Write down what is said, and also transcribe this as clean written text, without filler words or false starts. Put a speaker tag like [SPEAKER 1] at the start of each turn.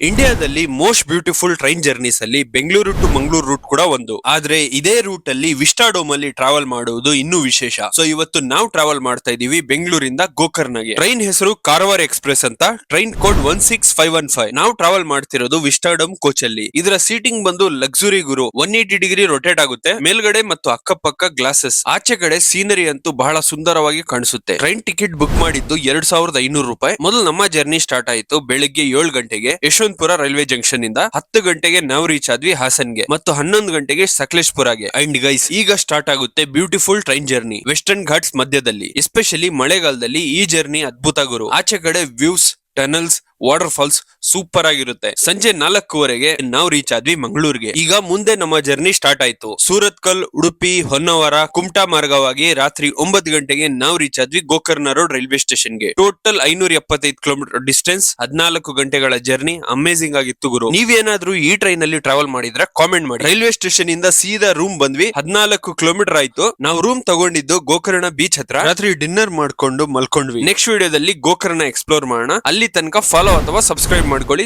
[SPEAKER 1] ಇಂಡಿಯಾದಲ್ಲಿ most beautiful train journeys ಅಲ್ಲಿ Bengaluru to Mangaluru root ಕೂಡ ಒಂದು. ಆದ್ರೆ ಇದೇ ರೂಟ್ ಅಲ್ಲಿ ವಿಸ್ಟಾಡೋಮ್ ಅಲ್ಲಿ ಟ್ರಾವೆಲ್ ಮಾಡುವುದು ಇನ್ನೂ ವಿಶೇಷ. ಸೊ ಇವತ್ತು ನಾವು ಟ್ರಾವೆಲ್ ಮಾಡ್ತಾ ಇದೀವಿ ಬೆಂಗಳೂರಿಂದ ಗೋಕರ್ಣಗೆ. ಟ್ರೈನ್ ಹೆಸರು ಕಾರವಾರ್ ಎಕ್ಸ್ಪ್ರೆಸ್ ಅಂತ. Train code 16515. ನಾವು ಟ್ರಾವೆಲ್ ಮಾಡ್ತಿರೋದು ವಿಸ್ಟಾಡೋಮ್ ಕೋಚ್ ಅಲ್ಲಿ. ಇದರ ಸೀಟಿಂಗ್ ಬಂದು ಲಕ್ಸುರಿ ಗುರು. 180 ಡಿಗ್ರಿ ರೊಟೇಟ್ ಆಗುತ್ತೆ. ಮೇಲ್ಗಡೆ ಮತ್ತು ಅಕ್ಕಪಕ್ಕ ಗ್ಲಾಸಸ್. ಆಚೆ ಕಡೆ ಸೀನರಿ ಅಂತೂ ಬಹಳ ಸುಂದರವಾಗಿ ಕಾಣಿಸುತ್ತೆ. ಟ್ರೈನ್ ಟಿಕೆಟ್ ಬುಕ್ ಮಾಡಿದ್ದು 2500 ರೂಪಾಯಿ. ಮೊದಲು ನಮ್ಮ ಜರ್ನಿ ಸ್ಟಾರ್ಟ್ ಆಯಿತು ಬೆಳಿಗ್ಗೆ 7 ಗಂಟೆಗೆ ಯಶವಂತಪುರ ರೈಲ್ವೆ ಜಂಕ್ಷನ್ ಇಂದ. 10 ಗಂಟೆಗೆ ನಾವು ರೀಚ್ ಆದ್ವಿ ಹಾಸನ್ಗೆ ಮತ್ತು 11 ಗಂಟೆಗೆ ಸಕಲೇಶ್ಪುರಗೆ. ಅಂಡ್ ಗೈಸ್, ಈಗ ಸ್ಟಾರ್ಟ್ ಆಗುತ್ತೆ beautiful train journey Western Ghats ಮಧ್ಯದಲ್ಲಿ. ಎಸ್ಪೆಷಲಿ ಮಳೆಗಾಲದಲ್ಲಿ ಈ ಜರ್ನಿ ಅದ್ಭುತ ಗುರು. ಆಚೆ ಕಡೆ views, tunnels, waterfalls super ಆಗಿರುತ್ತೆ. ಸಂಜೆ 4:15ಗೆ ನಾವು ರೀಚ್ ಆದ್ವಿ ಮಂಗಳೂರಿಗೆ. ಈಗ ಮುಂದೆ ನಮ್ಮ ಜರ್ನಿ ಸ್ಟಾರ್ಟ್ ಆಯ್ತು. ಸೂರತ್ಕಲ್, ಉಡುಪಿ, ಹೊನ್ನವರ, ಕುಮಟಾ ಮಾರ್ಗವಾಗಿ ರಾತ್ರಿ 9 ಗಂಟೆಗೆ ನಾವು ರೀಚ್ ಆದ್ವಿ ಗೋಕರ್ಣ ರೋಡ್ ರೈಲ್ವೆ ಸ್ಟೇಷನ್ಗೆ. ಟೋಟಲ್ 575 ಕಿಲೋಮೀಟರ್ ಡಿಸ್ಟೆನ್ಸ್, 14 ಗಂಟೆಗಳ ಜರ್ನಿ. ಅಮೇಸಿಂಗ್ ಆಗಿತ್ತು ಗುರು. ನೀವೇನಾದ್ರೂ ಈ ಟ್ರೈನ್ ಅಲ್ಲಿ ಟ್ರಾವೆಲ್ ಮಾಡಿದ್ರೆ ಕಾಮೆಂಟ್ ಮಾಡಿ. ರೈಲ್ವೆ ಸ್ಟೇಷನ್ ಇಂದ ಸೀದಾ ರೂಮ್ ಬಂದ್ವಿ. 14 ಕಿಲೋಮೀಟರ್ ಆಯ್ತು. ನಾವು ರೂಮ್ ತಗೊಂಡಿದ್ದು ಗೋಕರ್ಣ ಬೀಚ್ ಹತ್ರ. ರಾತ್ರಿ ಡಿನ್ನರ್ ಮಾಡ್ಕೊಂಡು ಮಲ್ಕೊಂಡ್ವಿ. ನೆಕ್ಸ್ಟ್ ವಿಡಿಯೋದಲ್ಲಿ ಗೋಕರ್ಣ ಎಕ್ಸ್ಪ್ಲೋರ್ ಮಾಡೋಣ. ಅಲ್ಲಿ ತನಕ ಫಾಲೋ ಅಥವಾ ಸಬ್ಸ್ಕ್ರೈಬ್ ಮಾಡ್ಕೊಳ್ಳಿ.